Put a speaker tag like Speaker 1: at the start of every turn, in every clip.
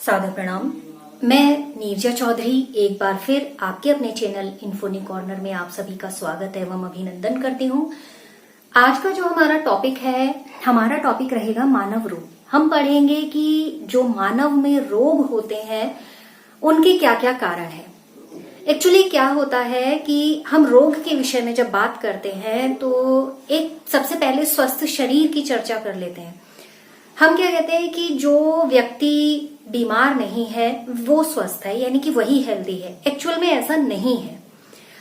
Speaker 1: सादर प्रणाम। मैं नीरजा चौधरी एक बार फिर आपके अपने चैनल इन्फोनी कॉर्नर में आप सभी का स्वागत एवं अभिनंदन करती हूँ। आज का जो हमारा टॉपिक रहेगा मानव रोग। हम पढ़ेंगे कि जो मानव में रोग होते हैं उनके क्या क्या कारण है। एक्चुअली क्या होता है कि हम रोग के विषय में जब बात करते हैं तो एक सबसे पहले स्वस्थ शरीर की चर्चा कर लेते हैं। हम क्या कहते हैं कि जो व्यक्ति बीमार नहीं है वो स्वस्थ है, यानी कि वही हेल्दी है। एक्चुअल में ऐसा नहीं है।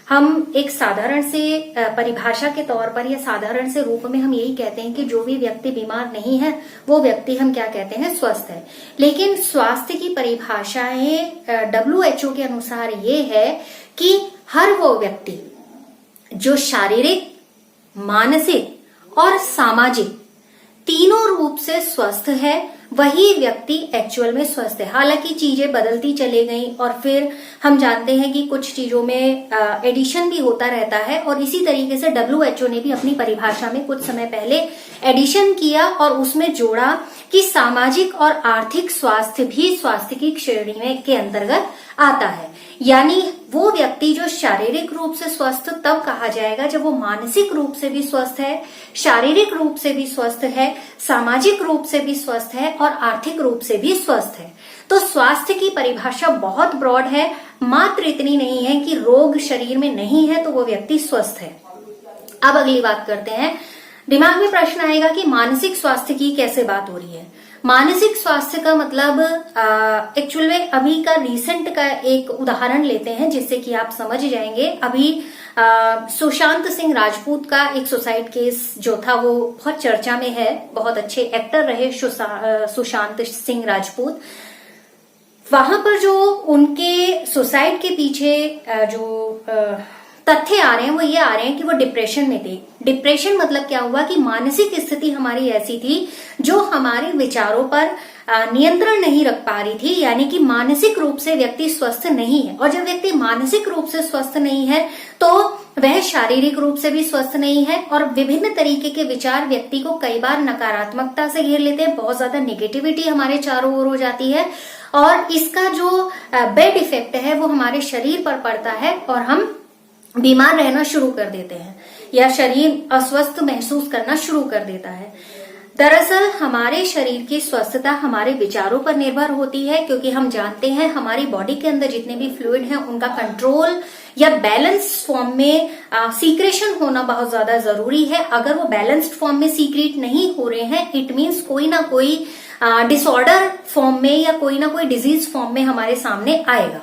Speaker 1: हम एक साधारण से परिभाषा के तौर पर या साधारण से रूप में हम यही कहते हैं कि जो भी व्यक्ति बीमार नहीं है वो व्यक्ति हम क्या कहते हैं, स्वस्थ है। लेकिन स्वास्थ्य की परिभाषाएं WHO के अनुसार ये है कि हर वो व्यक्ति जो शारीरिक, मानसिक और सामाजिक तीनों रूप से स्वस्थ है वही व्यक्ति एक्चुअल में स्वस्थ है। हालांकि चीजें बदलती चली गई और फिर हम जानते हैं कि कुछ चीजों में एडिशन भी होता रहता है और इसी तरीके से WHO ने भी अपनी परिभाषा में कुछ समय पहले एडिशन किया और उसमें जोड़ा कि सामाजिक और आर्थिक स्वास्थ्य भी स्वास्थ्य की श्रेणी में के अंतर्गत आता है। यानी वो व्यक्ति जो शारीरिक रूप से स्वस्थ तब कहा जाएगा जब वो मानसिक रूप से भी स्वस्थ है, शारीरिक रूप से भी स्वस्थ है, सामाजिक रूप से भी स्वस्थ है और आर्थिक रूप से भी स्वस्थ है। तो स्वास्थ्य की परिभाषा बहुत ब्रॉड है, मात्र इतनी नहीं है कि रोग शरीर में नहीं है तो वो व्यक्ति स्वस्थ है। अब अगली बात करते हैं। दिमाग में प्रश्न आएगा कि मानसिक स्वास्थ्य की कैसे बात हो रही है। मानसिक स्वास्थ्य का मतलब एक्चुअल में अभी का रिसेंट का एक उदाहरण लेते हैं जिससे कि आप समझ जाएंगे। अभी सुशांत सिंह राजपूत का एक सुसाइड केस जो था वो बहुत चर्चा में है। बहुत अच्छे एक्टर रहे सुशांत सिंह राजपूत। वहां पर जो उनके सुसाइड के पीछे जो तथ्य आ रहे हैं वो ये आ रहे हैं कि वो डिप्रेशन में थे। डिप्रेशन मतलब क्या हुआ कि मानसिक स्थिति हमारी ऐसी थी जो हमारे विचारों पर नियंत्रण नहीं रख पा रही थी, यानी कि मानसिक रूप से व्यक्ति स्वस्थ नहीं है। और जब व्यक्ति मानसिक रूप से स्वस्थ नहीं है तो वह शारीरिक रूप से भी स्वस्थ नहीं है और विभिन्न तरीके के विचार व्यक्ति को कई बार नकारात्मकता से घेर लेते हैं। बहुत ज्यादा नेगेटिविटी हमारे चारों ओर हो जाती है और इसका जो बैड इफेक्ट है वो हमारे शरीर पर पड़ता है और हम बीमार रहना शुरू कर देते हैं या शरीर अस्वस्थ महसूस करना शुरू कर देता है। दरअसल हमारे शरीर की स्वस्थता हमारे विचारों पर निर्भर होती है, क्योंकि हम जानते हैं हमारी बॉडी के अंदर जितने भी फ्लूइड हैं उनका कंट्रोल या बैलेंस फॉर्म में सीक्रेशन होना बहुत ज्यादा जरूरी है। अगर वो बैलेंस्ड फॉर्म में सीक्रेट नहीं हो रहे हैं इट मीन्स कोई ना कोई डिसऑर्डर फॉर्म में या कोई ना कोई डिजीज फॉर्म में हमारे सामने आएगा।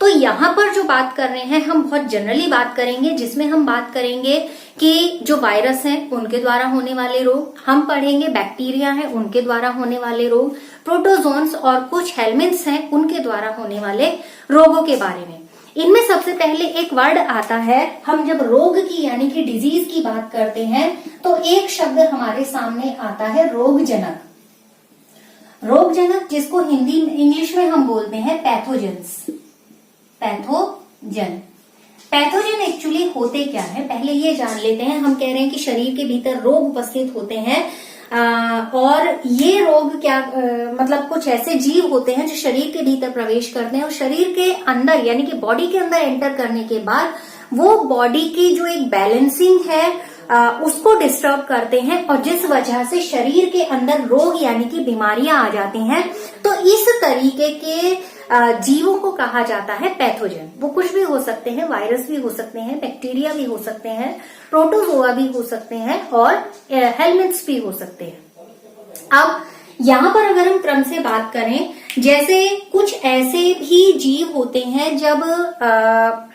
Speaker 1: तो यहाँ पर जो बात कर रहे हैं हम बहुत जनरली बात करेंगे, जिसमें हम बात करेंगे कि जो वायरस हैं उनके द्वारा होने वाले रोग, हम पढ़ेंगे बैक्टीरिया हैं उनके द्वारा होने वाले रोग, प्रोटोजोन्स और कुछ हेलमिन्ट्स हैं उनके द्वारा होने वाले रोगों के बारे में। इनमें सबसे पहले एक वर्ड आता है। हम जब रोग की यानी कि डिजीज की बात करते हैं तो एक शब्द हमारे सामने आता है रोगजनक। रोगजनक जिसको हिंदी इंग्लिश में हम बोलते हैं पैथोजेंस। पैथोजन एक्चुअली होते क्या है पहले ये जान लेते हैं। हम कह रहे हैं कि शरीर के भीतर रोग उपस्थित होते हैं और ये रोग क्या मतलब कुछ ऐसे जीव होते हैं जो शरीर के भीतर प्रवेश करते हैं और शरीर के अंदर यानी कि बॉडी के अंदर एंटर करने के बाद वो बॉडी की जो एक बैलेंसिंग है उसको डिस्टर्ब करते हैं और जिस वजह से शरीर के अंदर रोग यानी कि बीमारियां आ जाती हैं। तो इस तरीके के जीवों को कहा जाता है पैथोजन। वो कुछ भी हो सकते हैं, वायरस भी हो सकते हैं, बैक्टीरिया भी हो सकते हैं, प्रोटोजोआ भी हो सकते हैं और हेलमिन्ट्स भी हो सकते हैं। अब यहाँ पर अगर हम क्रम से बात करें, जैसे कुछ ऐसे भी जीव होते हैं जब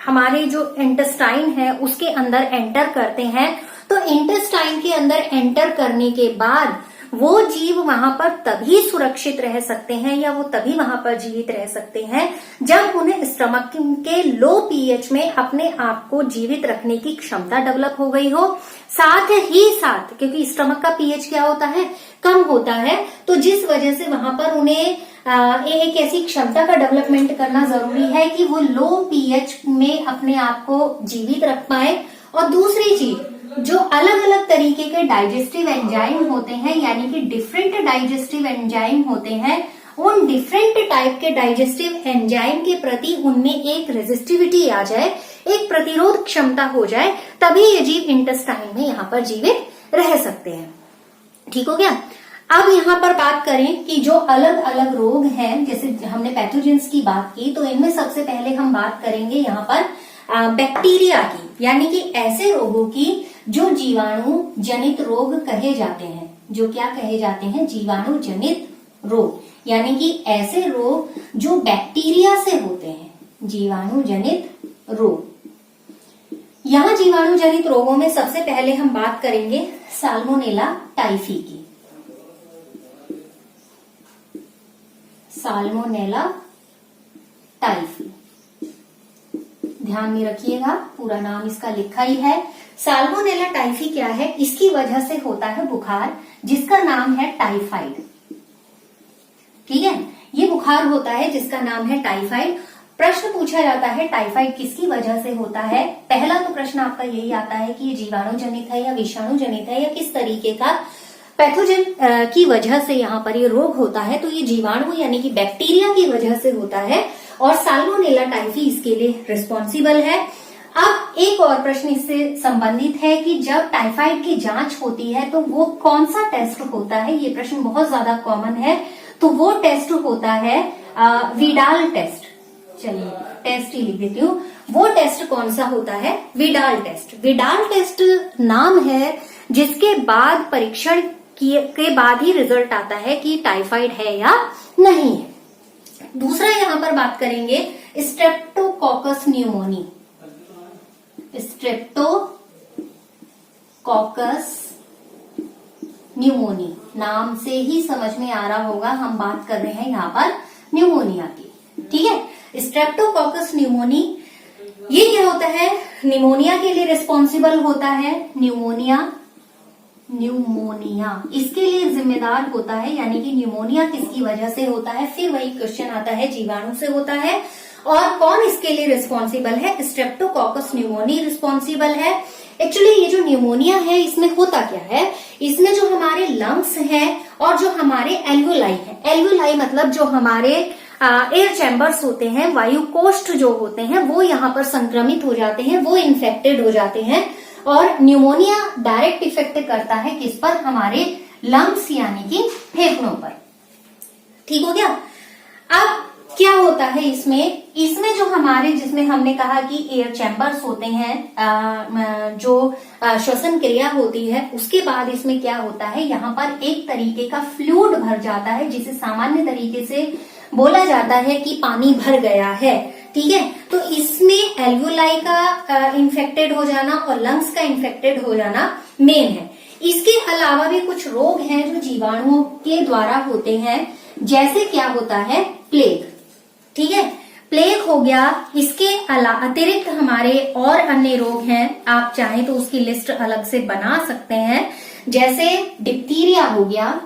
Speaker 1: हमारे जो इंटेस्टाइन है उसके अंदर एंटर करते हैं तो इंटेस्टाइन के अंदर एंटर करने के बाद वो जीव वहां पर तभी सुरक्षित रह सकते हैं या वो तभी वहां पर जीवित रह सकते हैं जब उन्हें स्टमक के लो पीएच में अपने आप को जीवित रखने की क्षमता डेवलप हो गई हो। साथ ही साथ क्योंकि स्टमक का पीएच क्या होता है, कम होता है, तो जिस वजह से वहां पर उन्हें एक ऐसी क्षमता का डेवलपमेंट करना जरूरी है कि वो लो पीएच में अपने आप को जीवित रख पाए। और दूसरी चीज जो अलग अलग तरीके के डाइजेस्टिव एंजाइम होते हैं यानी कि डिफरेंट डाइजेस्टिव एंजाइम होते हैं उन डिफरेंट टाइप के डाइजेस्टिव एंजाइम के प्रति उनमें एक रेजिस्टिविटी आ जाए, एक प्रतिरोध क्षमता हो जाए, तभी ये जीव इंटेस्टाइन में यहाँ पर जीवित रह सकते हैं। ठीक हो गया। अब यहाँ पर बात करें कि जो अलग अलग रोग हैं, जैसे हमने पैथोजेंस की बात की, तो इनमें सबसे पहले हम बात करेंगे यहाँ पर बैक्टीरिया की, यानी कि ऐसे रोगों की जो जीवाणु जनित रोग कहे जाते हैं। जो क्या कहे जाते हैं? जीवाणु जनित रोग, यानी कि ऐसे रोग जो बैक्टीरिया से होते हैं, जीवाणु जनित रोग। यहां जीवाणु जनित रोगों में सबसे पहले हम बात करेंगे साल्मोनेला टाइफी की। साल्मोनेला टाइफी, ध्यान में रखिएगा, पूरा नाम इसका लिखा ही है। साल्मोनेला टाइफी क्या है? इसकी वजह से होता है बुखार, जिसका नाम है टाइफाइड। ठीक है, ये बुखार होता है जिसका नाम है टाइफाइड। प्रश्न पूछा जाता है टाइफाइड किसकी वजह से होता है? पहला तो प्रश्न आपका यही आता है कि ये जीवाणु जनित है या विषाणु जनित है, या किस तरीके का पैथोजन की वजह से यहाँ पर ये रोग होता है। तो ये जीवाणु यानी कि बैक्टीरिया की वजह से होता है, और साल्मोनेला टाइफी इसके लिए रिस्पॉन्सिबल है। अब एक और प्रश्न इससे संबंधित है कि जब टाइफाइड की जांच होती है तो वो कौन सा टेस्ट होता है? ये प्रश्न बहुत ज्यादा कॉमन है। तो वो टेस्ट होता है विडाल टेस्ट। चलिए टेस्ट ही लिख देती हूँ। वो टेस्ट कौन सा होता है? Widal test. विडाल टेस्ट नाम है जिसके बाद परीक्षण के बाद ही रिजल्ट आता है कि टाइफाइड है या नहीं है। दूसरा यहां पर बात करेंगे स्ट्रेप्टोकोकस न्यूमोनी। स्ट्रेप्टोकोकस न्यूमोनी नाम से ही समझ में आ रहा होगा, हम बात कर रहे हैं यहाँ पर न्यूमोनिया की। ठीक है, स्ट्रेप्टोकोकस न्यूमोनी ये क्या होता है? निमोनिया के लिए रिस्पॉन्सिबल होता है। न्यूमोनिया इसके लिए जिम्मेदार होता है, यानी कि न्यूमोनिया किसकी वजह से होता है? फिर वही क्वेश्चन आता है, जीवाणु से होता है। और कौन इसके लिए रिस्पॉन्सिबल है? स्ट्रेप्टोकोकस न्यूमोनी रिस्पॉन्सिबल है। एक्चुअली ये जो न्यूमोनिया है इसमें होता क्या है? इसमें जो हमारे लंग्स हैं और जो हमारे एल्वुलाई है, एल्वुलाई मतलब जो हमारे एयर चैम्बर्स होते हैं, वायु कोष्ठ जो होते हैं, वो यहाँ पर संक्रमित हो जाते हैं, वो इन्फेक्टेड हो जाते हैं। और न्यूमोनिया डायरेक्ट इफेक्ट करता है किस पर? हमारे लंग्स यानी कि फेफड़ों पर। ठीक हो गया। अब क्या होता है इसमें जो हमारे, जिसमें हमने कहा कि एयर चैम्बर्स होते हैं, जो श्वसन क्रिया होती है, उसके बाद इसमें क्या होता है? यहाँ पर एक तरीके का फ्लूइड भर जाता है, जिसे सामान्य तरीके से बोला जाता है कि पानी भर गया है। ठीक है, तो इसमें एल्वुलाई का इन्फेक्टेड हो जाना और लंग्स का इन्फेक्टेड हो जाना मेन है। इसके अलावा भी कुछ रोग हैं जो जीवाणुओं के द्वारा होते हैं, जैसे क्या होता है? प्लेग। ठीक है, प्लेग हो गया। इसके अतिरिक्त हमारे और अन्य रोग हैं, आप चाहें तो उसकी लिस्ट अलग से बना सकते हैं, जैसे डिप्थीरिया हो गया।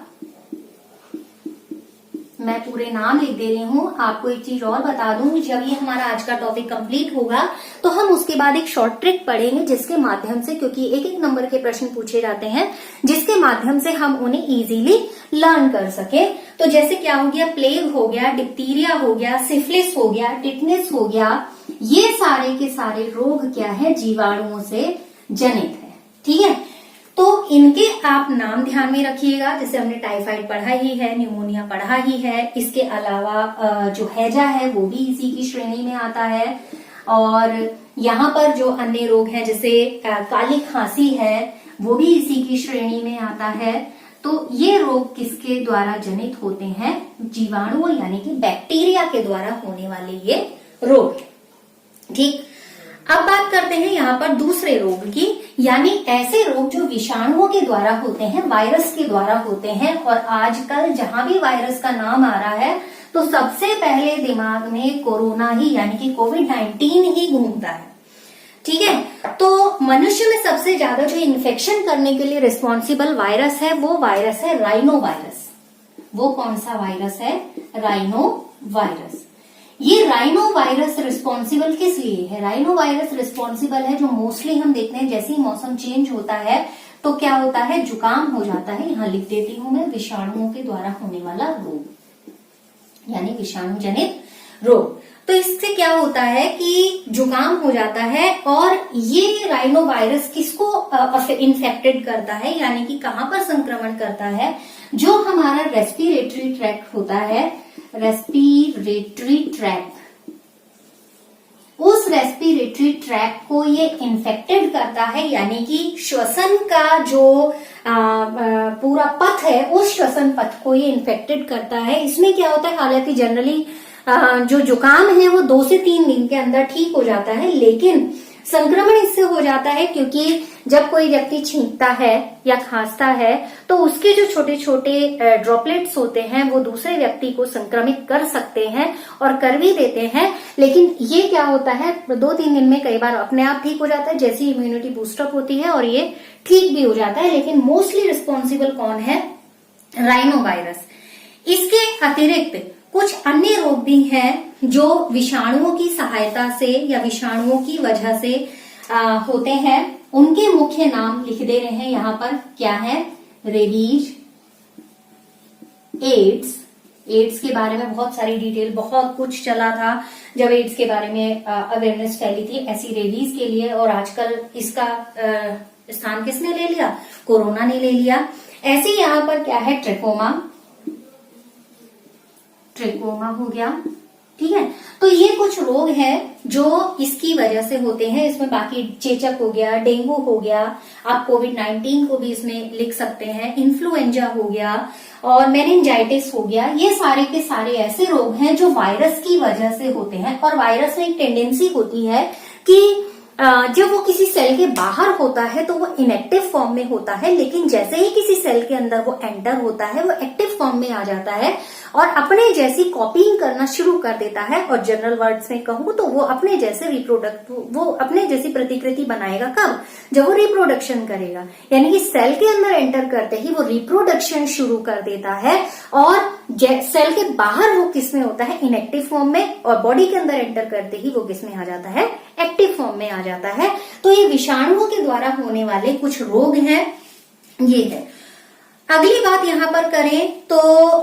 Speaker 1: मैं पूरे नाम लिख दे रही हूँ। आपको एक चीज और बता दूं, जब ये हमारा आज का टॉपिक कंप्लीट होगा तो हम उसके बाद एक शॉर्ट ट्रिक पढ़ेंगे, जिसके माध्यम से, क्योंकि एक एक नंबर के प्रश्न पूछे जाते हैं, जिसके माध्यम से हम उन्हें इजीली लर्न कर सके। तो जैसे क्या हो गया? प्लेग हो गया, डिप्थीरिया हो गया, सिफिलिस हो गया, टिटनेस हो गया। ये सारे के सारे रोग क्या है? जीवाणुओं से जनित है। ठीक है, तो इनके आप नाम ध्यान में रखिएगा। जैसे हमने टाइफाइड पढ़ा ही है, न्यूमोनिया पढ़ा ही है, इसके अलावा जो हैजा है वो भी इसी की श्रेणी में आता है। और यहाँ पर जो अन्य रोग हैं, जैसे काली खांसी है, वो भी इसी की श्रेणी में आता है। तो ये रोग किसके द्वारा जनित होते हैं? जीवाणुओं यानी कि बैक्टीरिया के द्वारा होने वाले ये रोग। ठीक, अब बात करते हैं यहाँ पर दूसरे रोग की, यानी ऐसे रोग जो विषाणुओं के द्वारा होते हैं, वायरस के द्वारा होते हैं। और आजकल जहां भी वायरस का नाम आ रहा है तो सबसे पहले दिमाग में कोरोना ही यानी कि कोविड-19 ही घूमता है। ठीक है, तो मनुष्य में सबसे ज्यादा जो इन्फेक्शन करने के लिए रिस्पॉन्सिबल वायरस है, वो वायरस है राइनो वायरस। वो कौन सा वायरस है? Rhino virus. ये राइनो वायरस रिस्पॉन्सिबल किस लिए है? राइनो वायरस रिस्पॉन्सिबल है, जो मोस्टली हम देखते हैं जैसे ही मौसम चेंज होता है तो क्या होता है? जुकाम हो जाता है। यहाँ लिख देती हूं मैं, विषाणुओं के द्वारा होने वाला रोग। यानी विषाणु जनित रोग। तो इससे क्या होता है कि जुकाम हो जाता है, और ये राइनो वायरस किसको इन्फेक्टेड करता है, यानी कि कहां पर संक्रमण करता है, जो हमारा रेस्पिरेटरी ट्रैक्ट होता है, रेस्पिरेटरी ट्रैक्ट, उस रेस्पिरेटरी ट्रैक्ट को ये इन्फेक्टेड करता है, यानी कि श्वसन का जो पूरा पथ है, उस श्वसन पथ को ये इन्फेक्टेड करता है। इसमें क्या होता है, हालांकि जनरली जो जुकाम है वो 2 से 3 दिन के अंदर ठीक हो जाता है, लेकिन संक्रमण इससे हो जाता है क्योंकि जब कोई व्यक्ति छींकता है या खांसता है तो उसके जो छोटे छोटे ड्रॉपलेट्स होते हैं वो दूसरे व्यक्ति को संक्रमित कर सकते हैं और कर भी देते हैं। लेकिन ये क्या होता है, 2-3 दिन में कई बार अपने आप ठीक हो जाता है, जैसी इम्यूनिटी बूस्टअप होती है और ये ठीक भी हो जाता है। लेकिन मोस्टली रिस्पॉन्सिबल कौन है, राइनो वायरस। इसके अतिरिक्त कुछ अन्य रोग भी हैं जो विषाणुओं की सहायता से या विषाणुओं की वजह से होते हैं। उनके मुख्य नाम लिख दे रहे हैं यहाँ पर, क्या है, रेबीज, एड्स के बारे में बहुत सारी डिटेल, बहुत कुछ चला था जब एड्स के बारे में अवेयरनेस फैली थी, ऐसी रेबीज के लिए। और आजकल इसका स्थान किसने ले लिया, कोरोना ने ले लिया। ऐसे यहाँ पर क्या है, ट्रिकोमा हो गया, ठीक है। तो ये कुछ रोग हैं जो इसकी वजह से होते हैं। इसमें बाकी चेचक हो गया, डेंगू हो गया, आप कोविड-19 को भी इसमें लिख सकते हैं, इन्फ्लुएंजा हो गया और मेनिंजाइटिस हो गया। ये सारे के सारे ऐसे रोग हैं जो वायरस की वजह से होते हैं। और वायरस में एक टेंडेंसी होती है कि जब वो किसी सेल के बाहर होता है तो वो इनएक्टिव फॉर्म में होता है, लेकिन जैसे ही किसी सेल के अंदर वो एंटर होता है वो एक्टिव फॉर्म में आ जाता है और अपने जैसी कॉपिंग करना शुरू कर देता है। और जनरल वर्ड्स में कहूं तो वो अपने जैसी प्रतिकृति बनाएगा कब, जब वो रिप्रोडक्शन करेगा। यानी कि सेल के अंदर एंटर करते ही वो रिप्रोडक्शन शुरू कर देता है और सेल के बाहर वो किस में होता है, इनएक्टिव फॉर्म में, और बॉडी के अंदर एंटर करते ही वो किस में आ जाता है, एक्टिव फॉर्म में आ जाता है। तो ये विषाणुओं के द्वारा होने वाले कुछ रोग हैं, ये है। अगली बात यहां पर करें तो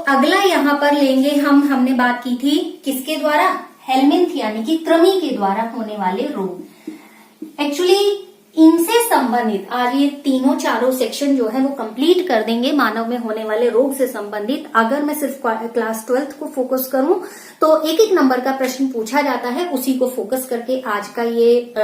Speaker 1: अगला यहां पर लेंगे हमने बात की थी किसके द्वारा, हेलमिंथ यानी कि कृमि के द्वारा होने वाले रोग। एक्चुअली इनसे संबंधित आज ये तीनों चारों सेक्शन जो है वो कंप्लीट कर देंगे मानव में होने वाले रोग से संबंधित। अगर मैं सिर्फ क्लास 12th को फोकस करूं तो एक नंबर का प्रश्न पूछा जाता है, उसी को फोकस करके आज का ये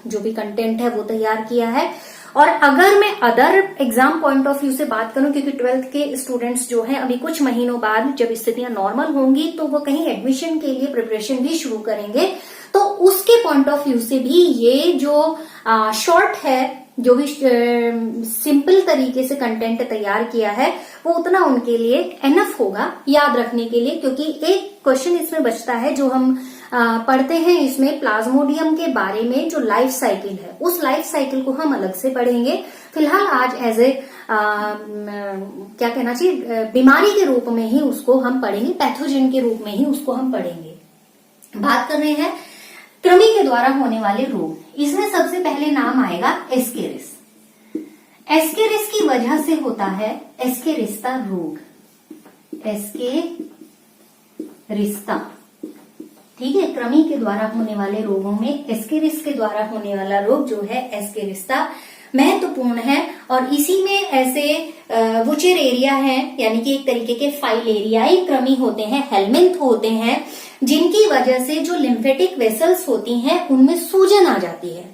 Speaker 1: जो भी कंटेंट है वो तैयार किया है। और अगर मैं other exam point of view से बात करूं, क्योंकि 12th के स्टूडेंट्स जो हैं अभी कुछ महीनों बाद जब स्थितियां नॉर्मल होंगी तो वो कहीं एडमिशन के लिए प्रिपरेशन भी शुरू करेंगे, तो उसके पॉइंट ऑफ व्यू से भी ये जो शॉर्ट है, जो भी सिंपल तरीके से कंटेंट तैयार किया है वो उतना उनके लिए एनफ होगा याद रखने के लिए। क्योंकि एक क्वेश्चन इसमें बचता है जो हम पढ़ते हैं इसमें प्लाज्मोडियम के बारे में, जो लाइफ साइकिल है, उस लाइफ साइकिल को हम अलग से पढ़ेंगे। फिलहाल आज एज ए क्या कहना चाहिए, बीमारी के रूप में ही उसको हम पढ़ेंगे, पैथोजन के रूप में ही उसको हम पढ़ेंगे। बात कर रहे हैं कृमि के द्वारा होने वाले रोग। इसमें सबसे पहले नाम आएगा एस्केरिस। एस्केरिस की वजह से होता है एस्केरिस्ता रोग, एस्केरिस्ता, ठीक है। कृमि के द्वारा होने वाले रोगों में एस्केरिस के द्वारा होने वाला रोग जो है एस्केरिस्ता महत्वपूर्ण है। और इसी में ऐसे वुचेरेरिया है, यानी कि एक तरीके के फाइलेरियाई कृमि होते हैं, हेलमिंथ होते हैं, जिनकी वजह से जो लिम्फेटिक वेसल्स होती हैं उनमें सूजन आ जाती है,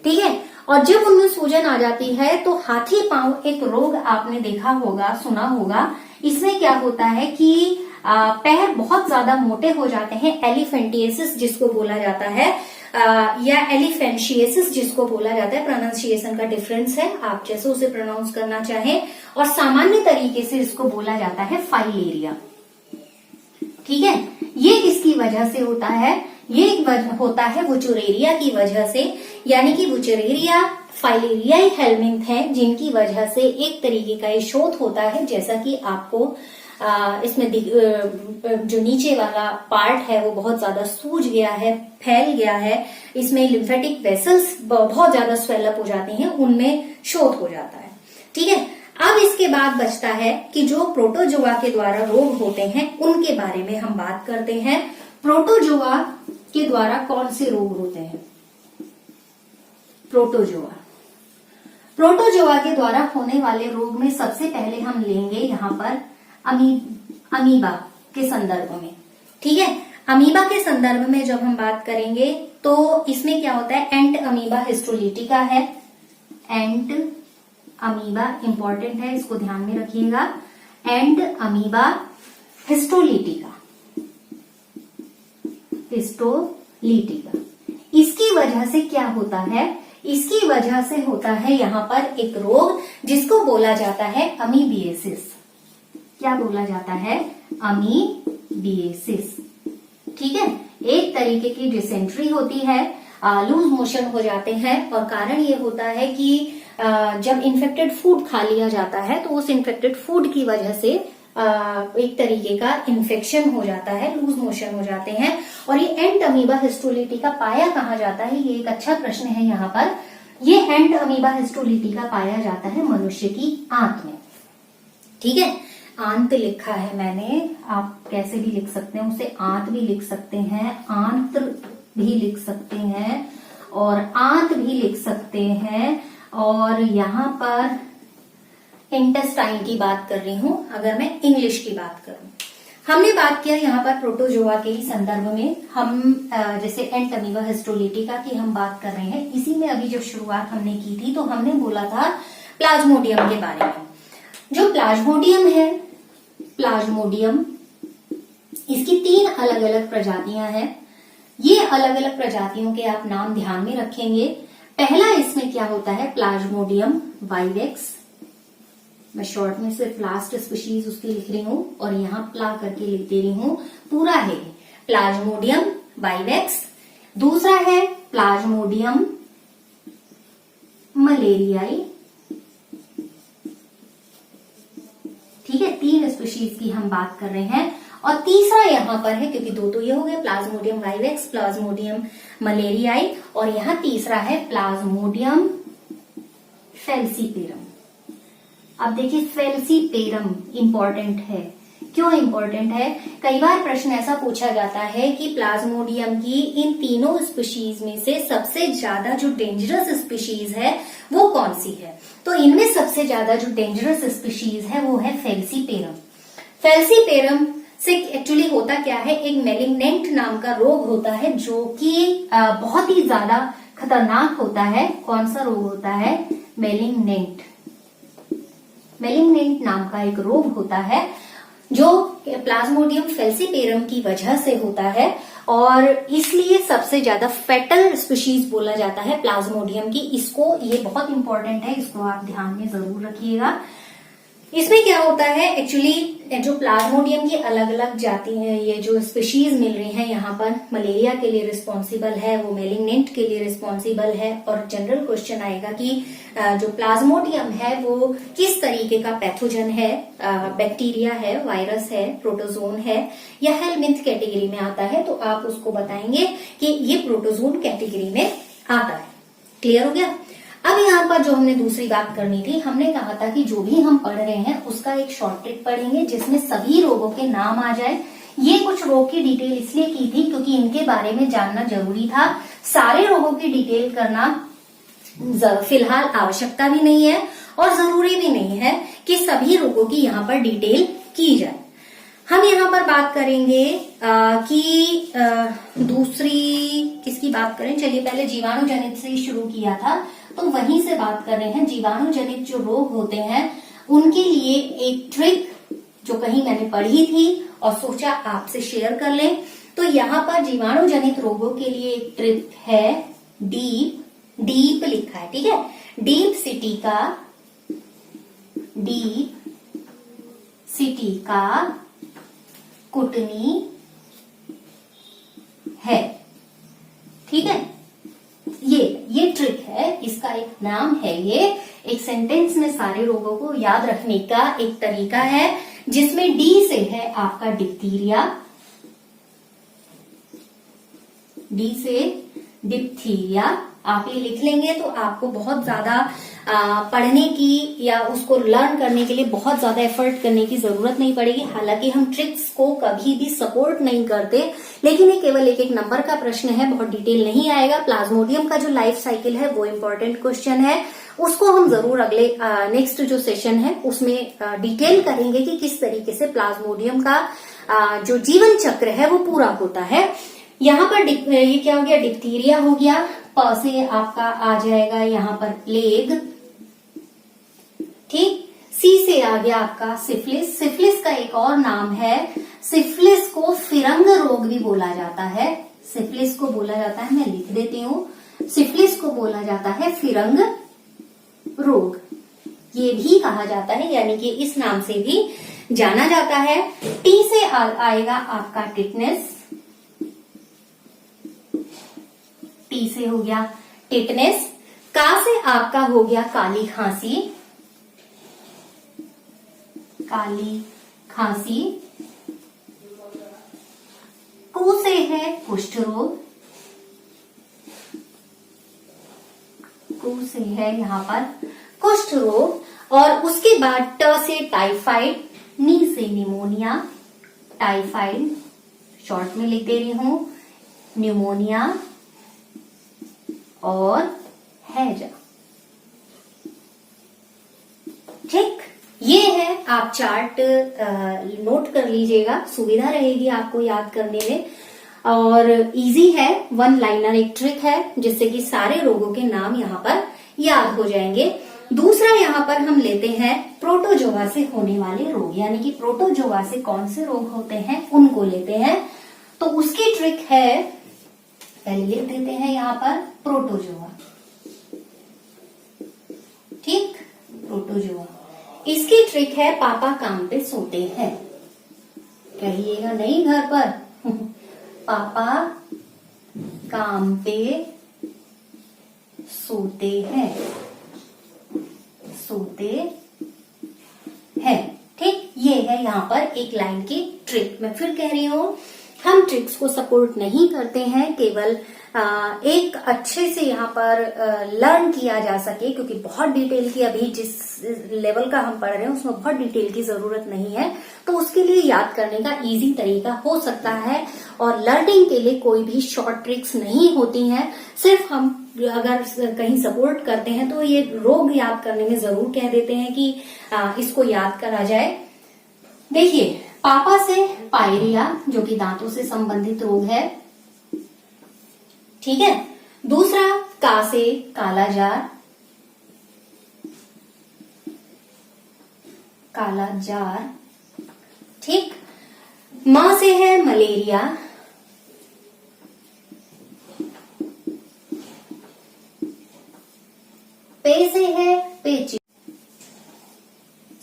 Speaker 1: ठीक है। और जब उनमें सूजन आ जाती है तो हाथी पांव एक रोग आपने देखा होगा, सुना होगा। इसमें क्या होता है कि पैर बहुत ज्यादा मोटे हो जाते हैं, एलिफेंटिएसिस जिसको बोला जाता है, या एलिफेंशिएसिस जिसको बोला जाता है। प्रोनाउंसिएशन का डिफरेंस है, आप जैसे उसे प्रोनाउंस करना चाहें। और सामान्य तरीके से इसको बोला जाता है फाइलेरिया, ठीक है। ये किसकी वजह से होता है, ये होता है वुचेरेरिया की वजह से, यानी कि वुचेरेरिया फाइलेरियाई हेलमिंथ है, जिनकी वजह से एक तरीके का ये शोथ होता है। जैसा कि आपको इसमें जो नीचे वाला पार्ट है वो बहुत ज्यादा सूज गया है, फैल गया है, इसमें लिम्फेटिक वेसल्स बहुत ज्यादा स्वेलअप हो जाती हैं, उनमें शोथ हो जाता है, ठीक है। अब इसके बाद बचता है कि जो प्रोटोजोआ के द्वारा रोग होते हैं उनके बारे में हम बात करते हैं। प्रोटोजोआ के द्वारा कौन से रोग होते हैं? प्रोटोजोआ के द्वारा होने वाले रोग में सबसे पहले हम लेंगे यहाँ पर अमीबा के संदर्भ में। ठीक है, अमीबा के संदर्भ में जब हम बात करेंगे तो इसमें क्या होता है, एंट अमीबा हिस्टोलिटिका है। एंट अमीबा इंपॉर्टेंट है, इसको ध्यान में रखिएगा। एंट अमीबा हिस्टोलिटिका, इसकी वजह से क्या होता है, इसकी वजह से होता है यहाँ पर एक रोग जिसको बोला जाता है अमीबिएसिस। क्या बोला जाता है? अमीबिएसिस। ठीक है, एक तरीके की डिसेंट्री होती है, लूज मोशन हो जाते हैं, और कारण ये होता है कि जब इन्फेक्टेड फूड खा लिया जाता है तो उस इन्फेक्टेड फूड की वजह से एक तरीके का इन्फेक्शन हो जाता है, लूज मोशन हो जाते हैं। और ये एंट अमीबा हिस्टोलिटिका पाया कहाँ जाता है, ये एक अच्छा प्रश्न है यहाँ पर। ये एंट अमीबा हिस्टोलिटिका पाया जाता है मनुष्य की आंत में। ठीक है, आंत लिखा है मैंने, आप कैसे भी लिख सकते हैं उसे, आंत भी लिख सकते हैं, आंत्र भी लिख सकते हैं, और आंत भी लिख सकते हैं। और यहाँ पर इंटेस्टाइन की बात कर रही हूं अगर मैं इंग्लिश की बात करूं। हमने बात किया यहाँ पर प्रोटोजोआ के ही संदर्भ में, हम जैसे एंट अमीबा हिस्टोलिटिका की हम बात कर रहे हैं। इसी में अभी जब शुरुआत हमने की थी तो हमने बोला था प्लाज्मोडियम के बारे में। जो प्लाज्मोडियम है, प्लाज्मोडियम, इसकी 3 अलग अलग प्रजातियां हैं। ये अलग अलग प्रजातियों के आप नाम ध्यान में रखेंगे। पहला इसमें क्या होता है, प्लाज्मोडियम वाइवेक्स। मैं शॉर्ट में सिर्फ लास्ट स्पीशीज उसकी लिख रही हूं और यहाँ प्ला करके लिख दे रही हूं, पूरा है प्लाज्मोडियम वाइवेक्स। दूसरा है प्लाज्मोडियम मलेरियाई। ठीक है, 3 स्पीशीज की हम बात कर रहे हैं। और तीसरा यहाँ पर है, क्योंकि 2 तो ये हो गए, प्लाज्मोडियम वाइवेक्स, प्लाज्मोडियम मलेरियाई, और यहाँ तीसरा है प्लाज्मोडियम फेल्सीपेरम। अब देखिए, फेल्सीपेरम इंपॉर्टेंट है। क्यों इंपॉर्टेंट है? कई बार प्रश्न ऐसा पूछा जाता है कि प्लाज्मोडियम की इन तीनों स्पीशीज में से सबसे ज्यादा जो डेंजरस स्पीशीज है वो कौन सी है? तो इनमें सबसे ज्यादा जो डेंजरस स्पीशीज है वो है फेल्सीपेरम। फेल्सीपेरम से एक्चुअली होता क्या है, एक मेलिग्नेंट नाम का रोग होता है जो कि बहुत ही ज्यादा खतरनाक होता है। कौन सा रोग होता है? मेलिग्नेंट। मेलिग्नेंट नाम का एक रोग होता है जो प्लाज्मोडियम फेल्सीपेरम की वजह से होता है, और इसलिए सबसे ज्यादा फेटल स्पीशीज बोला जाता है प्लाज्मोडियम की। इसको, ये बहुत इंपॉर्टेंट है, इसको आप ध्यान में जरूर रखिएगा। इसमें क्या होता है एक्चुअली, जो प्लाज्मोडियम की अलग अलग जाति है, ये जो स्पीशीज मिल रही है यहाँ पर, मलेरिया के लिए रिस्पॉन्सिबल है, वो मेलिग्नेंट के लिए रिस्पॉन्सिबल है। और जनरल क्वेश्चन आएगा कि जो प्लाज्मोडियम है वो किस तरीके का पैथोजन है, बैक्टीरिया है, वायरस है, प्रोटोजोन है, या हेलमिंथ कैटेगरी में आता है, तो आप उसको बताएंगे कि ये प्रोटोजोन कैटेगरी में आता है। क्लियर हो गया? अब यहाँ पर जो हमने दूसरी बात करनी थी, हमने कहा था कि जो भी हम पढ़ रहे हैं उसका एक शॉर्ट ट्रिक पढ़ेंगे जिसमें सभी रोगों के नाम आ जाए। ये कुछ रोग की डिटेल इसलिए की थी क्योंकि इनके बारे में जानना जरूरी था। सारे रोगों की डिटेल करना फिलहाल आवश्यकता भी नहीं है और जरूरी भी नहीं है कि सभी रोगों की यहाँ पर डिटेल की जाए। हम यहाँ पर बात करेंगे कि दूसरी किसकी बात करें। चलिए पहले जीवाणु जनित से शुरू किया था तो वहीं से बात कर रहे हैं। जीवाणु जनित जो रोग होते हैं उनके लिए एक ट्रिक जो कहीं मैंने पढ़ी थी और सोचा आपसे शेयर कर लें। तो यहाँ पर जीवाणु जनित रोगों के लिए एक ट्रिक है, डीप। डीप लिखा है, ठीक है। डीप सिटी का कुटनी है, ठीक है। ये ट्रिक है, इसका एक नाम है। ये एक सेंटेंस में सारे रोगों को याद रखने का एक तरीका है जिसमें डी से है आपका डिप्थीरिया, डी से डिप्थीरिया, आप ये लिख लेंगे तो आपको बहुत ज्यादा पढ़ने की या उसको लर्न करने के लिए बहुत ज्यादा एफर्ट करने की जरूरत नहीं पड़ेगी। हालांकि हम ट्रिक्स को कभी भी सपोर्ट नहीं करते, लेकिन ये केवल एक एक नंबर का प्रश्न है, बहुत डिटेल नहीं आएगा। प्लाज्मोडियम का जो लाइफ साइकिल है वो इम्पोर्टेंट क्वेश्चन है, उसको हम जरूर अगले नेक्स्ट जो सेशन है उसमें डिटेल करेंगे कि किस तरीके से प्लाज्मोडियम का जो जीवन चक्र है वो पूरा होता है। यहाँ पर ये क्या हो गया, डिप्थीरिया हो गया। प से आपका आ जाएगा यहाँ पर प्लेग, ठीक। सी से आ गया आपका सिफिलिस। सिफिलिस का एक और नाम है, सिफिलिस को फिरंग रोग भी बोला जाता है। सिफिलिस को बोला जाता है, मैं लिख देती हूँ, सिफिलिस को बोला जाता है फिरंग रोग, ये भी कहा जाता है, यानी कि इस नाम से भी जाना जाता है। टी से आएगा आपका टिटनेस। टी से हो गया टिटनेस। का से आपका हो गया काली खांसी। काली खांसी। कू से है कुष्ठ रोग। कू से है यहाँ पर कुष्ठ रोग। और उसके बाद ट से टाइफाइड। नी से निमोनिया। टाइफाइड शॉर्ट में लिख दे रही हूं, न्यूमोनिया और हैजा, ठीक। ये है, आप चार्ट नोट कर लीजिएगा, सुविधा रहेगी आपको याद करने में। और इजी है, वन लाइनर एक ट्रिक है जिससे कि सारे रोगों के नाम यहाँ पर याद हो जाएंगे। दूसरा यहाँ पर हम लेते हैं प्रोटोजोआ से होने वाले रोग, यानी कि प्रोटोजोआ से कौन से रोग होते हैं उनको लेते हैं। तो उसकी ट्रिक है, पहले लिख देते हैं यहाँ पर प्रोटोजोआ, ठीक। प्रोटोजोआ, इसकी ट्रिक है पापा काम पे सोते हैं। कहिएगा नहीं घर पर पापा काम पे सोते हैं, सोते हैं, ठीक। ये है यहाँ पर एक लाइन की ट्रिक। मैं फिर कह रही हूं, हम ट्रिक्स को सपोर्ट नहीं करते हैं, केवल एक अच्छे से यहाँ पर लर्न किया जा सके, क्योंकि बहुत डिटेल की अभी जिस लेवल का हम पढ़ रहे हैं उसमें बहुत डिटेल की जरूरत नहीं है। तो उसके लिए याद करने का इजी तरीका हो सकता है, और लर्निंग के लिए कोई भी शॉर्ट ट्रिक्स नहीं होती हैं। सिर्फ हम अगर कहीं सपोर्ट करते हैं तो ये रोग याद करने में जरूर कह देते हैं कि इसको याद करा जाए। देखिए, पापा से पायरिया जो कि दांतों से संबंधित रोग है, ठीक है। दूसरा का से कालाजार। कालाजार, ठीक। मां से है मलेरिया। पे से है पेचिश।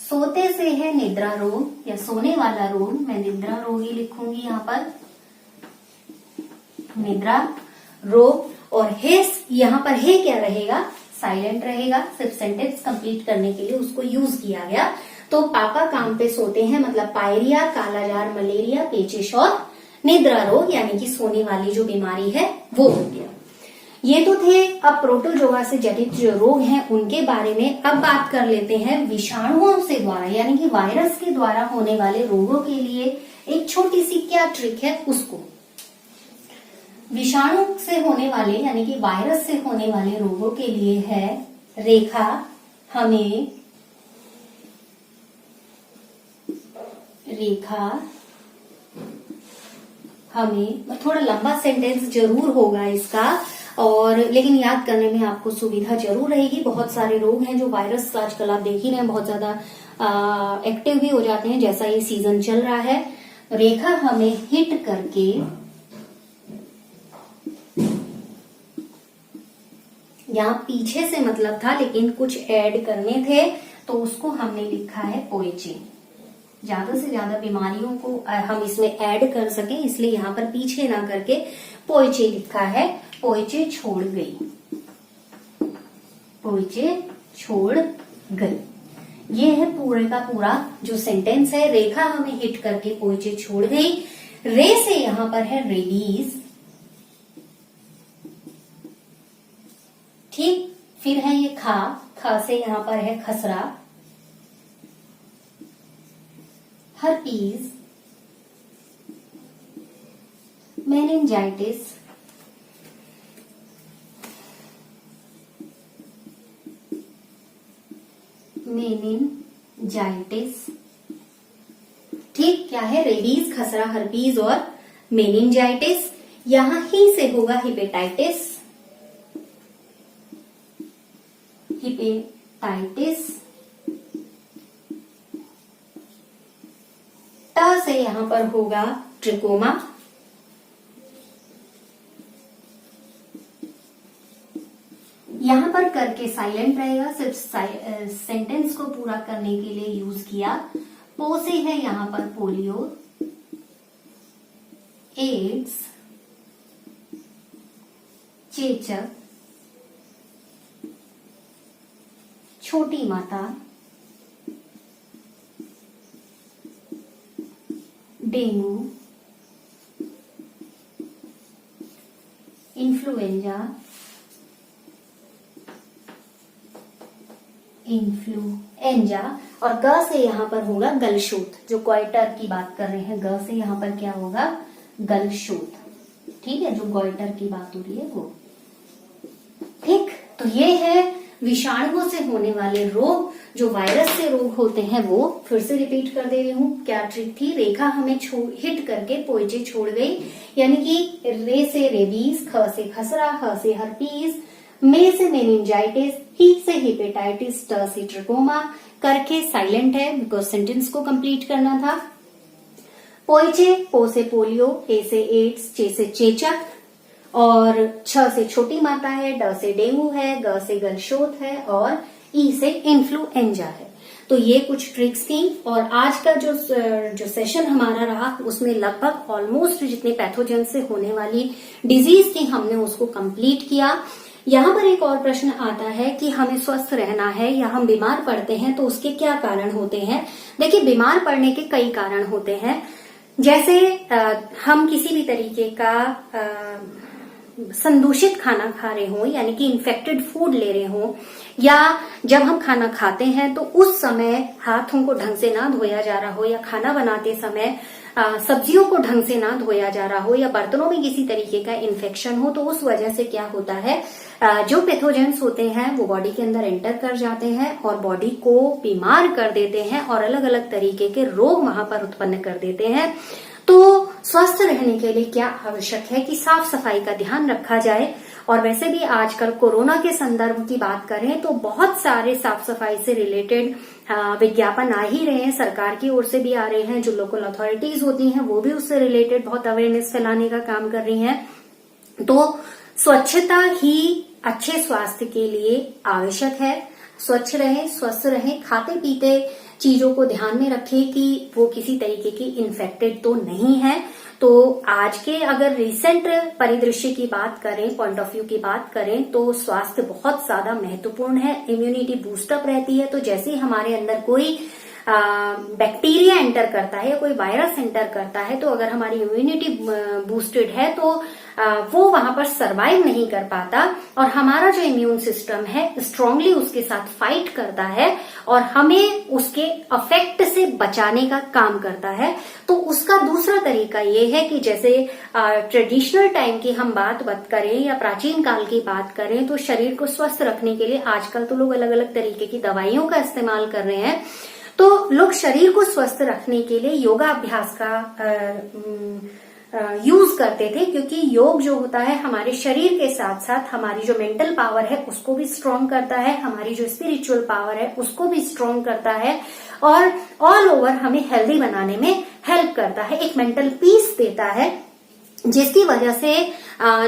Speaker 1: सोते से है निद्रा रोग या सोने वाला रोग, मैं निद्रा रोग ही लिखूंगी यहाँ पर, निद्रा रोग। और हे यहाँ पर हे क्या रहेगा, साइलेंट रहेगा, सिर्फ सेंटेंस कंप्लीट करने के लिए उसको यूज किया गया। तो पापा काम पे सोते हैं मतलब पायरिया, कालाजार, मलेरिया, पेचिश और निद्रा रोग, यानी कि सोने वाली जो बीमारी है वो हो गया। ये तो थे अब प्रोटोजोआ से जनित जो रोग हैं उनके बारे में। अब बात कर लेते हैं विषाणुओं से द्वारा यानी कि वायरस के द्वारा होने वाले रोगों के लिए एक छोटी सी क्या ट्रिक है उसको। विषाणु से होने वाले यानी कि वायरस से होने वाले रोगों के लिए है रेखा हमें थोड़ा लंबा सेंटेंस जरूर होगा इसका, और लेकिन याद करने में आपको सुविधा जरूर रहेगी। बहुत सारे रोग हैं जो वायरस आजकल आप देख ही रहे हैं बहुत ज्यादा एक्टिव भी हो जाते हैं, जैसा ये सीजन चल रहा है। रेखा हमें हिट करके यहाँ पीछे से मतलब था लेकिन कुछ ऐड करने थे तो उसको हमने लिखा है पोएचे। ज्यादा से ज्यादा बीमारियों को हम इसमें ऐड कर सकें इसलिए यहाँ पर पीछे ना करके पोएचे लिखा है। पोएचे छोड़ गई, पोएचे छोड़ गई, ये है पूरे का पूरा जो सेंटेंस है। रेखा हमें हिट करके पोएचे छोड़ गई। रे से यहाँ पर है रेबीज, ठीक, फिर है ये खा, खा से यहां पर है खसरा, हर्पीज, मेनिंजाइटिस, मेनिंजाइटिस। ठीक, क्या है? रेबीज, खसरा, हर्पीज और मेनिंजाइटिस। यहां ही से होगा हिपेटाइटिस, हिपेटाइटिस। ट से यहां पर होगा ट्रिकोमा, यहां पर करके साइलेंट रहेगा, सिर्फ सेंटेंस को पूरा करने के लिए यूज किया। पो से है यहां पर पोलियो, एड्स, चेचक, छोटी माता, डेंगू, इन्फ्लुएंजा, और ग से यहां पर होगा गलशोथ, जो गोइटर की बात कर रहे हैं। ग से यहां पर क्या होगा? गलशोथ। ठीक है, जो गोइटर की बात हो रही है वो। ठीक, तो ये है विषाणुओं से होने वाले रोग, जो वायरस से रोग होते हैं वो। फिर से रिपीट कर दे रही हूँ, क्या ट्रिक थी? रेखा हमें हिट करके पोइचे छोड़ गई, यानी कि रे से रेबीज, ख से खसरा, ह से हर्पीज, मे से मेनिंजाइटिस, ही से हिपेटाइटिस, ट से ट्रिकोमा। करके साइलेंट है बिकॉज सेंटेंस को कंप्लीट करना था। पोइचे, पो से पोलियो, ए से एड्स, चे से चेचक, और छ से छोटी माता है, ड से डेंगू है, ग से गलशोथ है, और ई से इन्फ्लुएंजा है। तो ये कुछ ट्रिक्स थी। और आज का जो सेशन हमारा रहा उसमें लगभग ऑलमोस्ट जितने पैथोजन से होने वाली डिजीज थी हमने उसको कंप्लीट किया। यहाँ पर एक और प्रश्न आता है कि हमें स्वस्थ रहना है या हम बीमार पड़ते हैं तो उसके क्या कारण होते हैं। देखिए, बीमार पड़ने के कई कारण होते हैं। जैसे हम किसी भी तरीके का संदूषित खाना खा रहे हो, यानी कि इन्फेक्टेड फूड ले रहे हो, या जब हम खाना खाते हैं तो उस समय हाथों को ढंग से ना धोया जा रहा हो, या खाना बनाते समय सब्जियों को ढंग से ना धोया जा रहा हो, या बर्तनों में किसी तरीके का इन्फेक्शन हो, तो उस वजह से क्या होता है, जो पैथोजेंस होते हैं वो बॉडी के अंदर एंटर कर जाते हैं और बॉडी को बीमार कर देते हैं और अलग अलग तरीके के रोग वहां पर उत्पन्न कर देते हैं। तो स्वस्थ रहने के लिए क्या आवश्यक है कि साफ सफाई का ध्यान रखा जाए। और वैसे भी आजकल कोरोना के संदर्भ की बात करें तो बहुत सारे साफ सफाई से रिलेटेड विज्ञापन आ ही रहे हैं, सरकार की ओर से भी आ रहे हैं, जो लोकल अथॉरिटीज होती हैं वो भी उससे रिलेटेड बहुत अवेयरनेस फैलाने का काम कर रही हैं। तो स्वच्छता ही अच्छे स्वास्थ्य के लिए आवश्यक है। स्वच्छ रहें, स्वस्थ रहें, खाते पीते चीजों को ध्यान में रखें कि वो किसी तरीके की इन्फेक्टेड तो नहीं है। तो आज के अगर रिसेंट परिदृश्य की बात करें, पॉइंट ऑफ व्यू की बात करें, तो स्वास्थ्य बहुत ज्यादा महत्वपूर्ण है। इम्यूनिटी बूस्टअप रहती है। तो जैसे ही हमारे अंदर कोई बैक्टीरिया एंटर करता है या कोई वायरस एंटर करता है, तो अगर हमारी इम्यूनिटी बूस्टेड है तो वो वहां पर सरवाइव नहीं कर पाता और हमारा जो इम्यून सिस्टम है स्ट्रांगली उसके साथ फाइट करता है और हमें उसके अफेक्ट से बचाने का काम करता है। तो उसका दूसरा तरीका ये है कि जैसे ट्रेडिशनल टाइम की हम बात करें या प्राचीन काल की बात करें, तो शरीर को स्वस्थ रखने के लिए आजकल तो लोग अलग अलग तरीके की दवाइयों का इस्तेमाल कर रहे हैं। तो लोग शरीर को स्वस्थ रखने के लिए योगा अभ्यास का यूज करते थे, क्योंकि योग जो होता है हमारे शरीर के साथ साथ हमारी जो मेंटल पावर है उसको भी स्ट्रॉन्ग करता है, हमारी जो स्पिरिचुअल पावर है उसको भी स्ट्रॉन्ग करता है और ऑल ओवर हमें हेल्दी बनाने में हेल्प करता है, एक मेंटल पीस देता है, जिसकी वजह से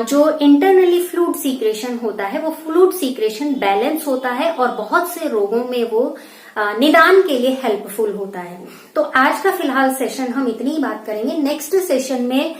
Speaker 1: जो इंटरनली फ्लूइड सीक्रेशन होता है वो फ्लूइड सीक्रेशन बैलेंस होता है और बहुत से रोगों में वो निदान के लिए हेल्पफुल होता है। तो आज का फिलहाल सेशन हम इतनी ही बात करेंगे। नेक्स्ट सेशन में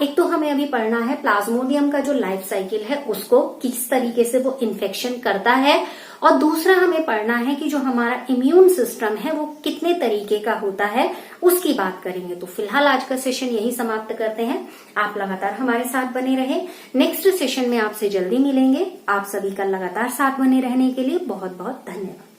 Speaker 1: एक तो हमें अभी पढ़ना है प्लाज्मोडियम का जो लाइफ साइकिल है उसको, किस तरीके से वो इन्फेक्शन करता है और दूसरा हमें पढ़ना है कि जो हमारा इम्यून सिस्टम है वो कितने तरीके का होता है, उसकी बात करेंगे। तो फिलहाल आज का सेशन यही समाप्त करते हैं। आप लगातार हमारे साथ बने रहे। नेक्स्ट सेशन में आपसे जल्दी मिलेंगे। आप सभी का लगातार साथ बने रहने के लिए बहुत बहुत धन्यवाद।